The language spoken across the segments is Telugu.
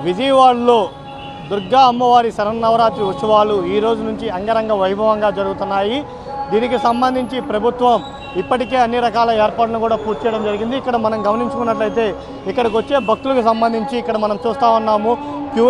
విజయవాడలో దుర్గా అమ్మవారి శరన్నవరాత్రి ఉత్సవాలు ఈ రోజు నుంచి అంగరంగ వైభవంగా జరుగుతున్నాయి. దీనికి సంబంధించి ప్రభుత్వం ఇప్పటికే అన్ని రకాల ఏర్పాట్లను కూడా పూర్తి చేయడం జరిగింది. ఇక్కడ మనం గమనించుకున్నట్లయితే ఇక్కడికి వచ్చే భక్తులకు సంబంధించి ఇక్కడ మనం చూస్తూ ఉన్నాము క్యూ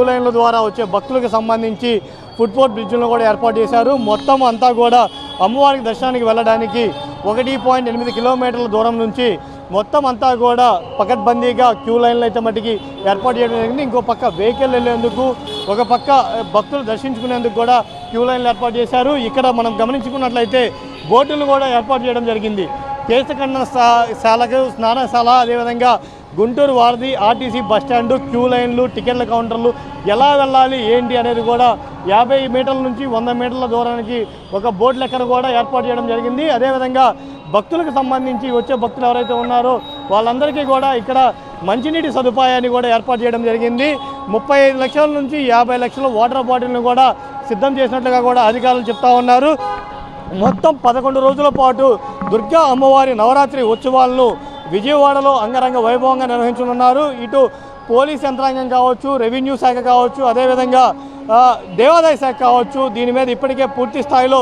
లైన్ల ద్వారా వచ్చే భక్తులకు సంబంధించి ఫుట్‌ఓవర్ బ్రిడ్జ్లను కూడా ఏర్పాటు చేశారు. మొత్తం అంతా కూడా అమ్మవారికి దర్శనానికి వెళ్ళడానికి 1.8 కిలోమీటర్ల దూరం నుంచి మొత్తం అంతా కూడా పకడ్బందీగా క్యూ లైన్లు అయితే మటుకి ఏర్పాటు చేయడం జరిగింది. ఇంకో పక్క వెహికల్ వెళ్ళేందుకు, ఒక పక్క భక్తులు దర్శించుకునేందుకు కూడా క్యూ లైన్లు ఏర్పాటు చేశారు. ఇక్కడ మనం గమనించుకున్నట్లయితే బోర్డులు కూడా ఏర్పాటు చేయడం జరిగింది. కేశఖండనశాలకు స్నానశాల, అదేవిధంగా గుంటూరు వారధి ఆర్టీసీ బస్టాండు, క్యూ లైన్లు, టికెట్ల కౌంటర్లు ఎలా వెళ్ళాలి ఏంటి అనేది కూడా 50 మీటర్ల నుంచి 100 మీటర్ల దూరానికి ఒక బోర్డు లెక్కన కూడా ఏర్పాటు చేయడం జరిగింది. అదేవిధంగా భక్తులకు సంబంధించి వచ్చే భక్తులు ఎవరైతే ఉన్నారో వాళ్ళందరికీ కూడా ఇక్కడ మంచినీటి సదుపాయాన్ని కూడా ఏర్పాటు చేయడం జరిగింది. 35 లక్షల నుంచి 50 లక్షల వాటర్ బాటిల్ను కూడా సిద్ధం చేసినట్లుగా కూడా అధికారులు చెప్తా ఉన్నారు. మొత్తం 11 రోజుల పాటు దుర్గా అమ్మవారి నవరాత్రి ఉత్సవాలను విజయవాడలో అంగరంగ వైభవంగా నిర్వహించనున్నారు. ఇటు పోలీస్ యంత్రాంగం కావచ్చు, రెవెన్యూ శాఖ కావచ్చు, అదేవిధంగా దేవాదాయ శాఖ కావచ్చు, దీని మీద ఇప్పటికే పూర్తి స్థాయిలో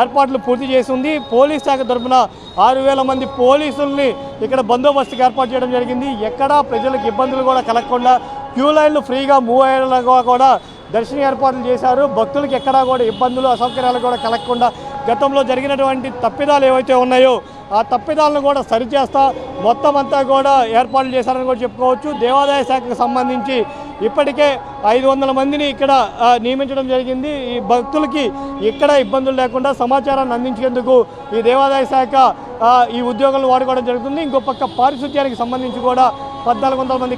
ఏర్పాట్లు పూర్తి చేసి ఉంది. పోలీస్ శాఖ తరఫున 6,000 మంది పోలీసుల్ని ఇక్కడ బందోబస్తుకి ఏర్పాటు చేయడం జరిగింది. ఎక్కడా ప్రజలకు ఇబ్బందులు కూడా కలగకుండా క్యూ లైన్లు ఫ్రీగా మూవ్ అయ్యేలాగా కూడా దర్శన ఏర్పాట్లు చేశారు. భక్తులకు ఎక్కడా కూడా ఇబ్బందులు, అసౌకర్యాలు కూడా కలగకుండా గతంలో జరిగినటువంటి తప్పిదాలు ఏవైతే ఉన్నాయో ఆ తప్పిదాలను కూడా సరిచేస్తా మొత్తం అంతా కూడా ఏర్పాట్లు చేశారని కూడా చెప్పుకోవచ్చు. దేవాదాయ శాఖకు సంబంధించి ఇప్పటికే 500 మందిని ఇక్కడ నియమించడం జరిగింది. ఈ భక్తులకి ఎక్కడ ఇబ్బందులు లేకుండా సమాచారాన్ని అందించేందుకు ఈ దేవాదాయ శాఖ ఈ ఉద్యోగులను వాడుకోవడం జరుగుతుంది. ఇంకో పక్క పారిశుద్ధ్యానికి సంబంధించి కూడా 1400 మంది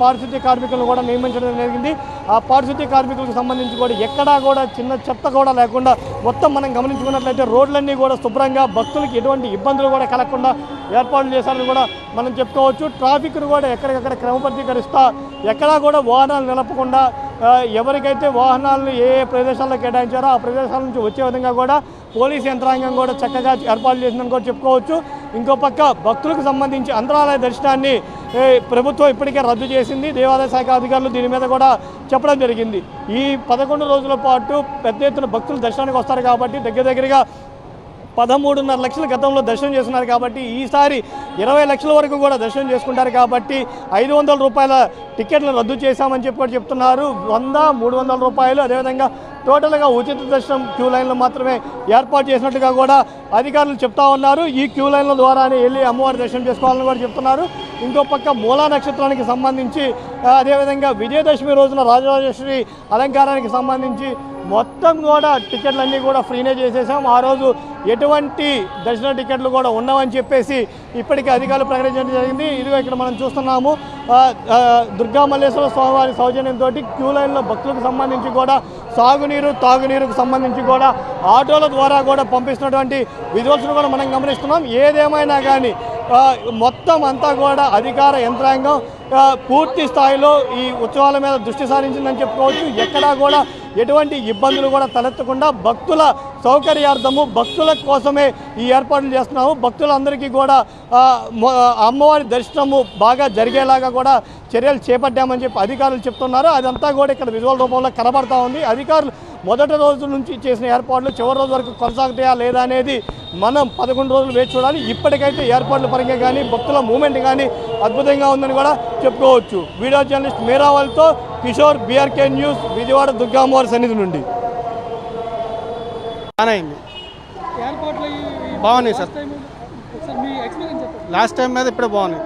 పారిశుద్ధ్య కార్మికులను కూడా నియమించడం జరిగింది. ఆ పారిశుద్ధ్య కార్మికులకు సంబంధించి కూడా ఎక్కడా కూడా చిన్న చెత్త కూడా లేకుండా మొత్తం మనం గమనించుకున్నట్లయితే రోడ్లన్నీ కూడా శుభ్రంగా భక్తులకి ఎటువంటి ఇబ్బందులు కూడా కలగకుండా ఏర్పాట్లు చేశారని కూడా మనం చెప్పుకోవచ్చు. ట్రాఫిక్ను కూడా ఎక్కడికక్కడ క్రమబద్ధీకరిస్తా ఎక్కడా కూడా వాహనాలు నిలపకుండా ఎవరికైతే వాహనాలను ఏ ప్రదేశాల్లో కేటాయించారో ఆ ప్రదేశాల నుంచి వచ్చే విధంగా కూడా పోలీస్ యంత్రాంగం కూడా చక్కగా ఏర్పాట్లు చేసిందని కూడా చెప్పుకోవచ్చు. ఇంకో పక్క భక్తులకు సంబంధించి అంతరాలయ దర్శనాన్ని ప్రభుత్వం ఇప్పటికే రద్దు చేసింది. దేవాదాయ శాఖ అధికారులు దీని మీద కూడా చెప్పడం జరిగింది. ఈ 11 రోజుల పాటు పెద్ద ఎత్తున భక్తులు దర్శనానికి వస్తారు కాబట్టి దగ్గరగా 13.5 లక్షల గతంలో దర్శనం చేస్తున్నారు కాబట్టి ఈసారి 20 లక్షల వరకు కూడా దర్శనం చేసుకుంటారు కాబట్టి 500 రూపాయల టికెట్లను రద్దు చేశామని చెప్తున్నారు. 100, 300 రూపాయలు, అదేవిధంగా టోటల్గా ఉచిత దర్శనం క్యూ లైన్లు మాత్రమే ఏర్పాటు చేసినట్టుగా కూడా అధికారులు చెప్తా ఉన్నారు. ఈ క్యూ లైన్ల ద్వారానే వెళ్ళి అమ్మవారి దర్శనం చేసుకోవాలని కూడా చెప్తున్నారు. ఇంకో పక్క మూలా నక్షత్రానికి సంబంధించి, అదేవిధంగా విజయదశమి రోజున రాజరాజేశ్వరి అలంకారానికి సంబంధించి మొత్తం కూడా టికెట్లన్నీ కూడా ఫ్రీనే చేసేసాం. ఆ రోజు ఎటువంటి దర్శన టికెట్లు కూడా ఉండవని చెప్పేసి ఇప్పటికే అధికారులు ప్రకటించడం జరిగింది. ఇదిగో ఇక్కడ మనం చూస్తున్నాము దుర్గా మల్లేశ్వర స్వామివారి సౌజన్యంతో క్యూ లైన్లో భక్తులకు సంబంధించి కూడా సాగునీరు, తాగునీరుకు సంబంధించి కూడా ఆటోల ద్వారా కూడా పంపిస్తున్నటువంటి విజువల్స్ను కూడా మనం గమనిస్తున్నాం. ఏదేమైనా కానీ మొత్తం అంతా కూడా అధికార యంత్రాంగం పూర్తి స్థాయిలో ఈ ఉత్సవాల మీద దృష్టి సారించిందని చెప్పుకోవచ్చు. ఎక్కడా కూడా ఎటువంటి ఇబ్బందులు కూడా తలెత్తకుండా భక్తుల సౌకర్యార్థము, భక్తుల కోసమే ఈ ఏర్పాట్లు చేస్తున్నాము. భక్తులందరికీ కూడా అమ్మవారి దర్శనము బాగా జరిగేలాగా కూడా చర్యలు చేపట్టామని చెప్పి అధికారులు చెప్తున్నారు. అదంతా కూడా ఇక్కడ విజువల్ రూపంలో కనబడతా ఉంది. అధికారులు మొదటి రోజు నుంచి చేసిన ఏర్పాట్లు చివరి రోజు వరకు కొనసాగుతాయా లేదా అనేది మనం 11 రోజులు వేచి చూడాలి. ఇప్పటికైతే ఏర్పాట్ల పరంగా కానీ భక్తుల మూమెంట్ కానీ అద్భుతంగా ఉందని కూడా చెప్పుకోవచ్చు. వీడియో జర్నలిస్ట్ మీరావాల్తో కిషోర్, BRK న్యూస్, విజయవాడ దుర్గా అమ్మవారి సన్నిధి నుండి. బాగున్నాయి సార్. లాస్ట్ టైం మీద ఇప్పుడే బాగున్నాయి.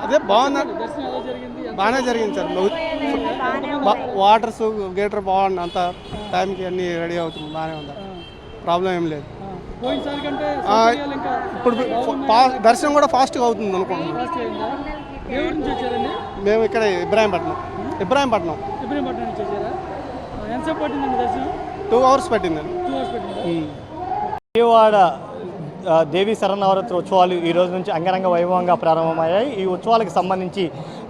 అదే బాగుంది, బాగానే జరిగింది సార్. వాటర్స్ గేటర్ బాగుంది, అంత టైంకి అన్నీ రెడీ అవుతుంది, బాగానే ఉంది, ప్రాబ్లం ఏం లేదు. ఇప్పుడు దర్శనం కూడా ఫాస్ట్గా అవుతుంది అనుకుంటున్నాను. ఏ ఊరు నుంచి వచ్చారండి? మేము ఇక్కడ ఇబ్రాహీంపట్నం ఇబ్రహీంపట్నం నుంచి వచ్చారా? ఎంతసేపు పట్టిందండి దర్శనం? 2 hours పట్టిందండి. 2 hours పట్టిందా? విజయవాడ దేవి శరన్నవరాత్రి ఉత్సవాలు ఈ రోజు నుంచి అంగరంగ వైభవంగా ప్రారంభమయ్యాయి. ఈ ఉత్సవాలకు సంబంధించి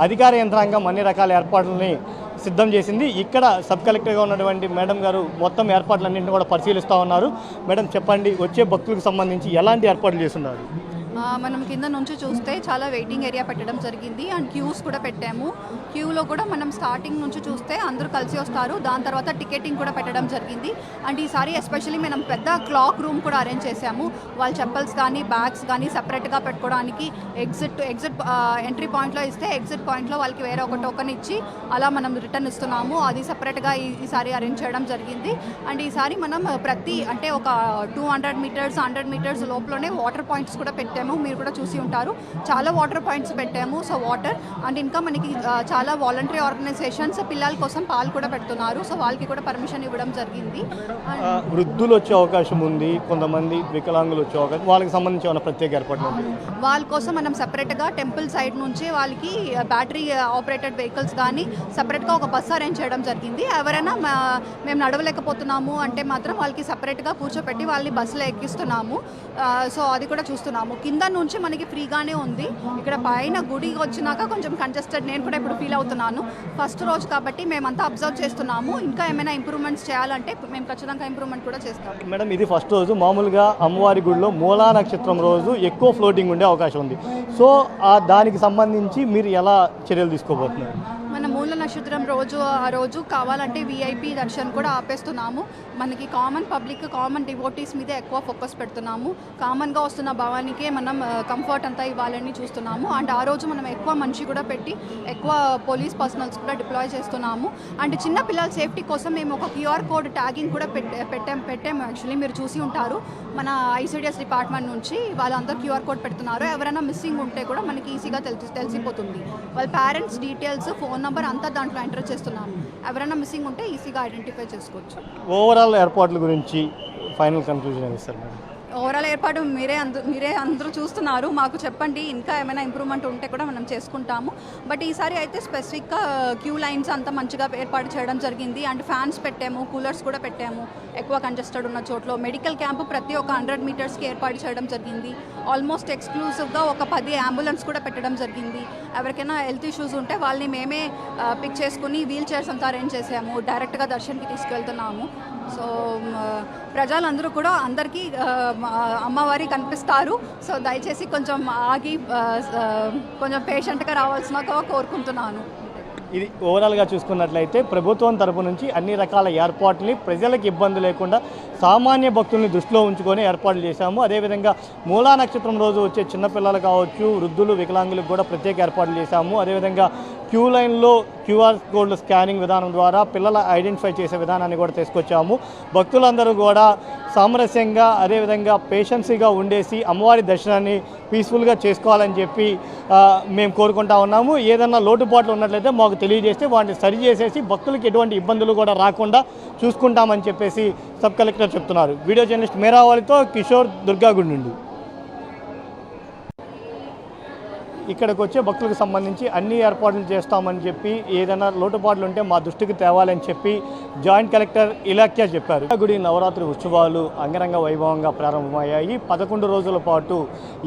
అధికార యంత్రాంగం అన్ని రకాల ఏర్పాట్లని సిద్ధం చేసింది. ఇక్కడ సబ్ కలెక్టర్గా ఉన్నటువంటి మేడం గారు మొత్తం ఏర్పాట్లన్నింటినీ కూడా పరిశీలిస్తూ ఉన్నారు. మేడం చెప్పండి, వచ్చే భక్తులకు సంబంధించి ఎలాంటి ఏర్పాట్లు చేస్తున్నారు? మనం కింద నుంచి చూస్తే చాలా వెయిటింగ్ ఏరియా పెట్టడం జరిగింది అండ్ క్యూస్ కూడా పెట్టాము. క్యూలో కూడా మనం స్టార్టింగ్ నుంచి చూస్తే అందరూ కలిసి వస్తారు. దాని తర్వాత టికెటింగ్ కూడా పెట్టడం జరిగింది. అండ్ ఈసారి ఎస్పెషల్లీ మనం పెద్ద క్లాక్ రూమ్ కూడా అరేంజ్ చేసాము. వాళ్ళ చెప్పల్స్ కానీ బ్యాగ్స్ కానీ సపరేట్గా పెట్టుకోవడానికి ఎగ్జిట్ ఎంట్రీ పాయింట్లో ఇస్తే ఎగ్జిట్ పాయింట్లో వాళ్ళకి వేరే ఒక టోకెన్ ఇచ్చి అలా మనం రిటర్న్ ఇస్తున్నాము. అది సపరేట్గా ఈసారి అరేంజ్ చేయడం జరిగింది. అండ్ ఈసారి మనం ప్రతి అంటే ఒక 200 మీటర్స్ 100 మీటర్స్ లోపలనే వాటర్ పాయింట్స్ కూడా పెట్టాము. మీరు కూడా చూసి ఉంటారు, చాలా వాటర్ పాయింట్స్ పెట్టాము. సో వాటర్ అండ్ ఇంకా మనకి చాలా వాలంటరీ ఆర్గనైజేషన్స్ పిల్లల కోసం పాలు కూడా పెడుతున్నారు. సో వాళ్ళకి కూడా పర్మిషన్ ఇవ్వడం జరిగింది. వృద్ధులు వచ్చే అవకాశం ఉంది, కొంతమంది వికలాంగులు వచ్చే అవకాశం, వాళ్ళకి సంబంధించి ఏమైనా ప్రత్యేక ఏర్పాట్లు ఉంటాయి? వాళ్ళ కోసం మనం సపరేట్గా టెంపుల్ సైడ్ నుంచి వాళ్ళకి బ్యాటరీ ఆపరేటెడ్ వెహికల్స్ కానీ సపరేట్గా ఒక బస్సు అరేంజ్ చేయడం జరిగింది. ఎవరైనా మేము నడవలేకపోతున్నాము అంటే మాత్రం వాళ్ళకి సపరేట్గా కూర్చోపెట్టి వాళ్ళని బస్సులో ఎక్కిస్తున్నాము. సో అది కూడా చూస్తున్నాము. కింద నుంచి మనకి ఫ్రీగానే ఉంది. ఇక్కడ పైన గుడికి వచ్చినాక కొంచెం కంజెస్టెడ్ నేను కూడా ఇప్పుడు ఫీల్ అవుతున్నాను. ఫస్ట్ రోజు కాబట్టి మేమంతా అబ్జర్వ్ చేస్తున్నాము. ఇంకా ఏమైనా ఇంప్రూవ్మెంట్స్ చేయాలంటే మేము ఖచ్చితంగా ఇంప్రూవ్మెంట్ కూడా చేస్తాము. మేడం, ఇది ఫస్ట్ రోజు. మామూలుగా అమ్మవారి గుడిలో మూలా నక్షత్రం రోజు ఎక్కువ ఫ్లోటింగ్ ఉండే అవకాశం ఉంది. సో దానికి సంబంధించి మీరు ఎలా చర్యలు తీసుకోబోతున్నారు? మన మూల నక్షత్రం రోజు ఆ రోజు కావాలంటే విఐపి దర్శనం కూడా ఆపేస్తున్నాము. మనకి కామన్ పబ్లిక్ కామన్ డివోటీస్ మీద ఎక్కువ ఫోకస్ పెడుతున్నాము. కామన్గా వస్తున్న భావానికే మనం కంఫర్ట్ అంతా ఇవ్వాలని చూస్తున్నాము. అండ్ ఆ రోజు మనం ఎక్కువ మనిషి కూడా పెట్టి ఎక్కువ పోలీస్ పర్సనల్స్ కూడా డిప్లాయ్ చేస్తున్నాము. అండ్ చిన్న పిల్లల సేఫ్టీ కోసం మేము ఒక క్యూఆర్ కోడ్ ట్యాగింగ్ కూడా పెట్టాము. యాక్చువల్లీ మీరు చూసి ఉంటారు, మన ఐసిడిఎస్ డిపార్ట్మెంట్ నుంచి వాళ్ళందరూ క్యూఆర్ కోడ్ పెడుతున్నారు. ఎవరైనా మిస్సింగ్ ఉంటే కూడా మనకి ఈజీగా తెలిసిపోతుంది. వాళ్ళ పేరెంట్స్ డీటెయిల్స్, ఫోన్ నెంబర్ అంతా దాంట్లో ఎంటర్ చేస్తున్నాము. ఎవరైనా మిస్సింగ్ ఉంటే ఈజీగా ఐడెంటిఫై చేసుకోవచ్చు. ఓవరాల్ ఏర్పాట్ల గురించి ఫైనల్ కన్క్లూజన్ ఏమి ఇస్తారు మేడం? ఓవరాల్ ఏర్పాటు మీరే అందరూ చూస్తున్నారు. మాకు చెప్పండి, ఇంకా ఏమైనా ఇంప్రూవ్మెంట్ ఉంటే కూడా మనం చేసుకుంటాము. బట్ ఈసారి అయితే స్పెసిఫిక్గా క్యూ లైన్స్ అంతా మంచిగా ఏర్పాటు చేయడం జరిగింది. అండ్ ఫ్యాన్స్ పెట్టాము, కూలర్స్ కూడా పెట్టాము ఎక్కువ కంజెస్టెడ్ ఉన్న చోట్ల. మెడికల్ క్యాంపు ప్రతి ఒక్క 100 మీటర్స్కి ఏర్పాటు చేయడం జరిగింది. ఆల్మోస్ట్ ఎక్స్క్లూజివ్గా ఒక 10 అంబులెన్స్ కూడా పెట్టడం జరిగింది. ఎవరికైనా హెల్త్ ఇష్యూస్ ఉంటే వాళ్ళని మేమే పిక్ చేసుకుని వీల్ చైర్స్ అంతా అరేంజ్ చేసాము. డైరెక్ట్గా దర్శన్కి తీసుకెళ్తున్నాము. సో ప్రజలందరూ కూడా అందరికీ అమ్మవారి కనిపిస్తారు. సో దయచేసి కొంచెం ఆగి కొంచెం పేషెంట్గా రావాల్సినగా కోరుకుంటున్నాను. ఇది ఓవరాల్గా చూసుకున్నట్లయితే ప్రభుత్వం తరపు నుంచి అన్ని రకాల ఏర్పాట్లని ప్రజలకు ఇబ్బంది లేకుండా సామాన్య భక్తుల్ని దృష్టిలో ఉంచుకొని ఏర్పాట్లు చేశాము. అదేవిధంగా మూలా నక్షత్రం రోజు వచ్చే చిన్నపిల్లలు కావచ్చు, వృద్ధులు, వికలాంగులకు కూడా ప్రత్యేక ఏర్పాట్లు చేశాము. అదేవిధంగా క్యూ లైన్లో క్యూఆర్ కోడ్ల స్కానింగ్ విధానం ద్వారా పిల్లల ఐడెంటిఫై చేసే విధానాన్ని కూడా తీసుకొచ్చాము. భక్తులందరూ కూడా సామరస్యంగా అదేవిధంగా పేషెన్సీగా ఉండేసి అమ్మవారి దర్శనాన్ని పీస్ఫుల్గా చేసుకోవాలని చెప్పి మేము కోరుకుంటా ఉన్నాము. ఏదన్నా లోటుపాట్లు ఉన్నట్లయితే మాకు తెలియజేస్తే వాటిని సరి చేసేసి భక్తులకు ఎటువంటి ఇబ్బందులు కూడా రాకుండా చూసుకుంటామని చెప్పేసి సబ్ కలెక్టర్ చెప్తున్నారు. వీడియో జర్నలిస్ట్ మేరావాలితో కిషోర్, దుర్గాగుడి నుండి. ఇక్కడికి వచ్చే భక్తులకు సంబంధించి అన్ని ఏర్పాట్లు చేస్తామని చెప్పి ఏదైనా లోటుపాట్లు ఉంటే మా దృష్టికి తేవాలని చెప్పి జాయింట్ కలెక్టర్ ఇలాఖ్య చెప్పారు. గుడి నవరాత్రి ఉత్సవాలు అంగరంగ వైభవంగా ప్రారంభమయ్యాయి. 11 రోజుల పాటు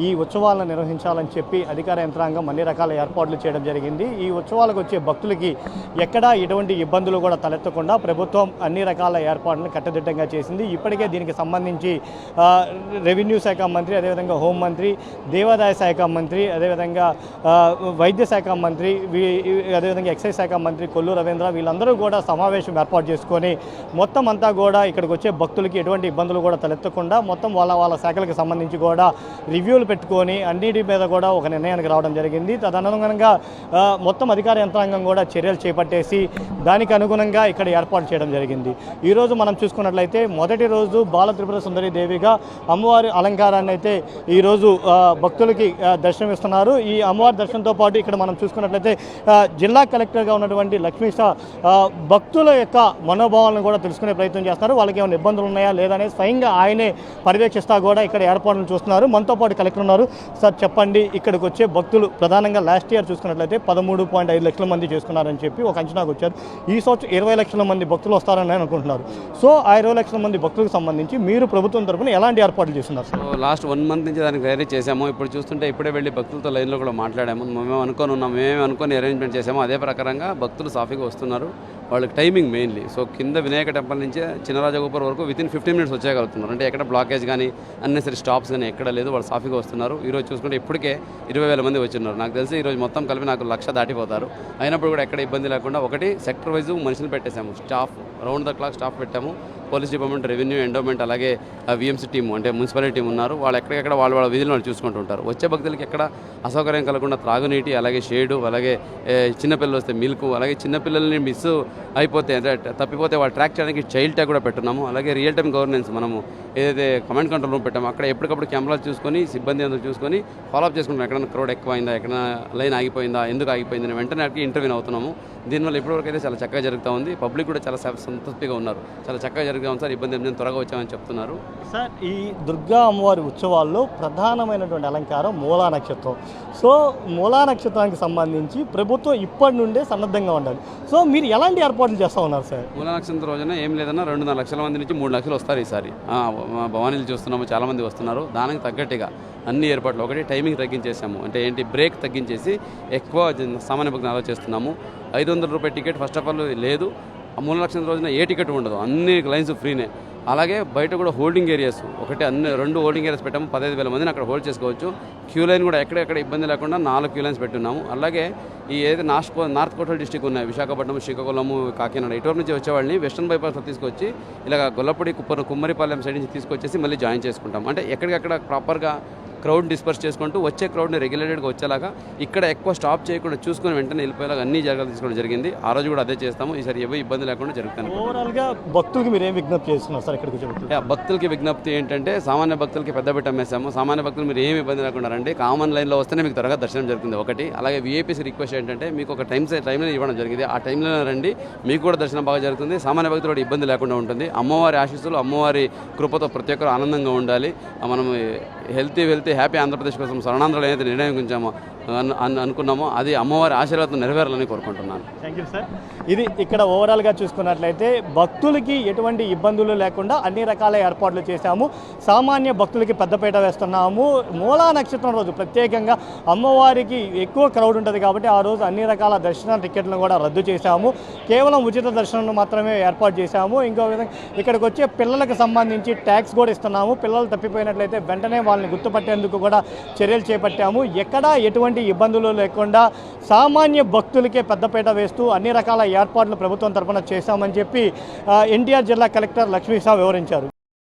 ఈ ఉత్సవాలను నిర్వహించాలని చెప్పి అధికార యంత్రాంగం అన్ని రకాల ఏర్పాట్లు చేయడం జరిగింది. ఈ ఉత్సవాలకు వచ్చే భక్తులకి ఎక్కడా ఎటువంటి ఇబ్బందులు కూడా తలెత్తకుండా ప్రభుత్వం అన్ని రకాల ఏర్పాట్లను కట్టుదిట్టంగా చేసింది. ఇప్పటికే దీనికి సంబంధించి రెవెన్యూ శాఖ మంత్రి, అదేవిధంగా హోంమంత్రి, దేవాదాయ శాఖ మంత్రి, అదేవిధంగా వైద్య శాఖ మంత్రి, అదేవిధంగా ఎక్సైజ్ శాఖ మంత్రి కొల్లు రవీంద్ర వీళ్ళందరూ కూడా సమావేశం ఏర్పాటు చేసుకొని మొత్తం అంతా కూడా ఇక్కడికి వచ్చే భక్తులకి ఎటువంటి ఇబ్బందులు కూడా తలెత్తకుండా మొత్తం వాళ్ళ శాఖలకు సంబంధించి కూడా రివ్యూలు పెట్టుకొని అన్నిటి మీద కూడా ఒక నిర్ణయానికి రావడం జరిగింది. తదనుగుణంగా మొత్తం అధికార యంత్రాంగం కూడా చర్యలు చేపట్టేసి దానికి అనుగుణంగా ఇక్కడ ఏర్పాటు చేయడం జరిగింది. ఈరోజు మనం చూసుకున్నట్లయితే మొదటి రోజు బాల త్రిపుర సుందరి దేవిగా అమ్మవారి అలంకారాన్ని అయితే ఈరోజు భక్తులకి దర్శనమిస్తున్నారు. ఈ ఈ అమ్మవారి దర్శనంతో పాటు ఇక్కడ మనం చూసుకున్నట్లయితే జిల్లా కలెక్టర్గా ఉన్నటువంటి లక్ష్మీ షా భక్తుల యొక్క మనోభావాలను కూడా తెలుసుకునే ప్రయత్నం చేస్తున్నారు. వాళ్ళకి ఏమైనా ఇబ్బందులు ఉన్నాయా లేదనే స్వయంగా ఆయనే పర్యవేక్షిస్తా కూడా ఇక్కడ ఏర్పాట్లను చూస్తున్నారు. మనతో పాటు కలెక్టర్ ఉన్నారు. సార్ చెప్పండి, ఇక్కడికి వచ్చే భక్తులు ప్రధానంగా లాస్ట్ ఇయర్ చూసుకున్నట్లయితే 13.5 లక్షల మంది చేసుకున్నారని చెప్పి ఒక అంచనాకు వచ్చారు. ఈ సంవత్సరం 20 లక్షల మంది భక్తులు వస్తారని అనుకుంటున్నారు. సో ఆ 20 లక్షల మంది భక్తులకు సంబంధించి మీరు ప్రభుత్వం తరఫున ఎలాంటి ఏర్పాట్లు చేస్తున్నారు? సో లాస్ట్ 1 మంత్ నుంచి దానికి తయారీ చేసాము. ఇప్పుడు చూస్తుంటే ఇప్పుడే వెళ్ళి భక్తులతో లైన్లో కూడా మాట్లాడాము. మేము అనుకొని అరేంజ్మెంట్ చేసాము. అదే ప్రకారంగా భక్తులు సాఫీగా వస్తున్నారు. వాళ్ళకి టైమింగ్ మెయిన్లీ. సో కింద వినాయక టెంపుల్ నుంచి చిన్నరాజగోపురం వరకు వితిన్ 15 మినిట్స్ వచ్చేయగలుగుతున్నారు. అంటే ఎక్కడ బ్లాకేజ్ కానీ అన్నెసరీ స్టాప్స్ కానీ ఎక్కడ లేదు. వాళ్ళు సాఫీగా వస్తున్నారు. ఈరోజు చూసుకుంటే ఇప్పటికే 20,000 మంది వచ్చిన్నారు. నాకు తెలిసి ఈరోజు మొత్తం కలిపి నాకు 1,00,000 దాటిపోతారు. అయినప్పుడు కూడా ఎక్కడ ఇబ్బంది లేకుండా ఒకటి సెక్టర్ వైజ్ మనుషులు పెట్టేసాము. Staff round the clock staff పెట్టాము. పోలీస్ డిపార్ట్మెంట్, రెవెన్యూ, ఎండోమెంట్, అలాగే విఎంసీ టీం అంటే మున్సిపాలిటీ టీం ఉన్నారు. వాళ్ళు ఎక్కడెక్కడ వాళ్ళ విధులు వాళ్ళు చూసుకుంటూ ఉంటారు. వచ్చే భక్తులకి ఎక్కడ అసౌకర్యం కలగకుండా త్రాగునీటి, అలాగే షేడు, అలాగే చిన్నపిల్లలు వస్తే మిల్క్, అలాగే చిన్నపిల్లల్ని మిస్ అయిపోతే అంటే తప్పిపోతే వాళ్ళు ట్రాక్ చేయడానికి చైల్డ్ ట్యాగ్ కూడా పెట్టున్నాము. అలాగే రియల్ టైమ్ గవర్నెన్స్ మనము ఏదైతే కమాండ్ కంట్రోల్ రూమ్ పెట్టామో అక్కడ ఎప్పటికప్పుడు కెమెరాలు చూసుకొని సిబ్బంది అందరూ చూసుకొని ఫాలోఅప్ చేసుకుంటాం. ఎక్కడైనా క్రౌడ్ ఎక్కువైందా, ఎక్కడైనా లైన్ ఆగిపోయిందా, ఎందుకు ఆగిపోయిందని వెంటనే అక్కడికి ఇంటర్వ్యూ అవుతున్నాము. దీనివల్ల ఇప్పటివరకు అయితే చాలా చక్కగా జరుగుతూ ఉంది. పబ్లిక్ కూడా చాలా సంతృప్తిగా ఉన్నారు. చాలా చక్కగా జరుగుతూ ఉంది సార్. ఇబ్బంది ఏం త్వరగా వచ్చామని చెప్తున్నారు సార్. ఈ దుర్గా అమ్మవారి ఉత్సవాల్లో ప్రధానమైనటువంటి అలంకారం మూలా నక్షత్రం. సో మూలా నక్షత్రానికి సంబంధించి ప్రభుత్వం ఇప్పటి నుండే సన్నద్ధంగా ఉండాలి. సో మీరు ఎలాంటి ఏర్పాట్లు చేస్తూ ఉన్నారు సార్? మూలా నక్షత్రం రోజున ఏం లేదన్నా 2.5 లక్షల మంది నుంచి 3 లక్షలు వస్తారు ఈసారి. భవానీలు చూస్తున్నాము, చాలామంది వస్తున్నారు. దానికి తగ్గట్టుగా అన్ని ఏర్పాట్లు. ఒకటి టైమింగ్ తగ్గించేసాము. అంటే ఏంటి, బ్రేక్ తగ్గించేసి ఎక్కువ సామాన్య భక్తులను అలా చేస్తున్నాము. 500 రూపాయల టికెట్ ఫస్ట్ ఆఫ్ ఆల్ లేదు. మూల నక్షత్రం రోజున ఏ టికెట్ ఉండదు, అన్ని లైన్స్ ఫ్రీనే. అలాగే బయట కూడా హోల్డింగ్ ఏరియాస్ ఒకటి 2 హోల్డింగ్ ఏరియాస్ పెట్టాము. 15,000 మందిని అక్కడ హోల్డ్ చేసుకోవచ్చు. క్యూ లైన్ కూడా ఎక్కడెక్కడ ఇబ్బంది లేకుండా 4 క్యూ లైన్స్ పెట్టున్నాము. అలాగే ఈ ఏదైతే నార్త్ కోస్టల్ డిస్టిక్ ఉన్నాయి, విశాఖపట్నం, శ్రీకాకుళము, కాకినాడ, ఇటువైపు నుంచి వచ్చేవాళ్ళని వెస్టర్న్ బైపాస్లో తీసుకొచ్చి ఇలాగ గొల్లపూడి, కుమ్మరిపాలెం సైడ్ నుంచి తీసుకొచ్చేసి మళ్ళీ జాయిన్ చేసుకుంటాం. అంటే ఎక్కడికక్కడ ప్రాపర్గా క్రౌడ్ డిస్పర్స్ చేసుకుంటూ వచ్చే క్రౌడ్ని రెగ్యులేటెడ్గా వచ్చేలాగా ఇక్కడ ఎక్కువ స్టాప్ చేయకుండా చూసుకొని వెంటనే వెళ్ళిపోయేలాగా అన్ని జాగ్రత్తలు తీసుకోవడం జరిగింది. ఆ రోజు కూడా అదే చేస్తాము. ఈసారి ఏ ఇబ్బంది లేకుండా జరుగుతాను. ఓవరాల్గా భక్తులకి మీరు ఏం విజ్ఞప్తి చేస్తున్నారు సార్? ఇక్కడికి భక్తులకి విజ్ఞప్తి ఏంటంటే, సామాన్య భక్తులకి పెద్ద బిడ్డ అమ్మేసాము. సామాన్య భక్తులు మీరు ఏమి ఇబ్బంది లేకుండా రండి. కామన్ లైన్లో వస్తేనే మీకు త్వరగా దర్శనం జరుగుతుంది ఒకటి. అలాగే వీఐపీసీ రిక్వెస్ట్ ఏంటంటే, మీకు ఒక టైంలో ఇవ్వడం జరిగింది. ఆ టైంలో రండి, మీకు కూడా దర్శనం బాగా జరుగుతుంది. సామాన్య భక్తులు కూడా ఇబ్బంది లేకుండా ఉంటుంది. అమ్మవారి ఆశీస్సులు, అమ్మవారి కృపతో ప్రతి ఒక్కరు ఆనందంగా ఉండాలి. మనం హెల్తీ హ్యాపీ ఆంధ్రప్రదేశ్ కోసం స్వర్ణాంధ్రలో ఏదైతే నిర్ణయించామో అనుకున్నామో అది అమ్మవారి ఆశీర్వాదం నెరవేరాలని కోరుకుంటున్నాను. Thank you sir. ఇది ఇక్కడ ఓవరాల్గా చూసుకున్నట్లయితే భక్తులకి ఎటువంటి ఇబ్బందులు లేకుండా అన్ని రకాల ఏర్పాట్లు చేశాము. సామాన్య భక్తులకి పెద్దపీట వేస్తున్నాము. మూలా నక్షత్రం రోజు ప్రత్యేకంగా అమ్మవారికి ఎక్కువ క్రౌడ్ ఉంటుంది కాబట్టి ఆ రోజు అన్ని రకాల దర్శన టికెట్లను కూడా రద్దు చేశాము. కేవలం ఉచిత దర్శనం మాత్రమే ఏర్పాటు చేశాము. ఇంకో విధంగా ఇక్కడికి వచ్చే పిల్లలకు సంబంధించి ట్యాక్స్ కూడా ఇస్తున్నాము. పిల్లలు తప్పిపోయినట్లయితే వెంటనే వాళ్ళని గుర్తుపట్టేందుకు కూడా చర్యలు చేపట్టాము. ఎక్కడా ఎటువంటి ఇబ్బందులు లేకుండా సామాన్య భక్తులకే పెద్దపీట వేస్తూ అన్ని రకాల ఏర్పాట్లు ప్రభుత్వం తరఫున చేశామని చెప్పి ఎన్టీఆర్ జిల్లా కలెక్టర్ లక్ష్మీ షా వివరించారు.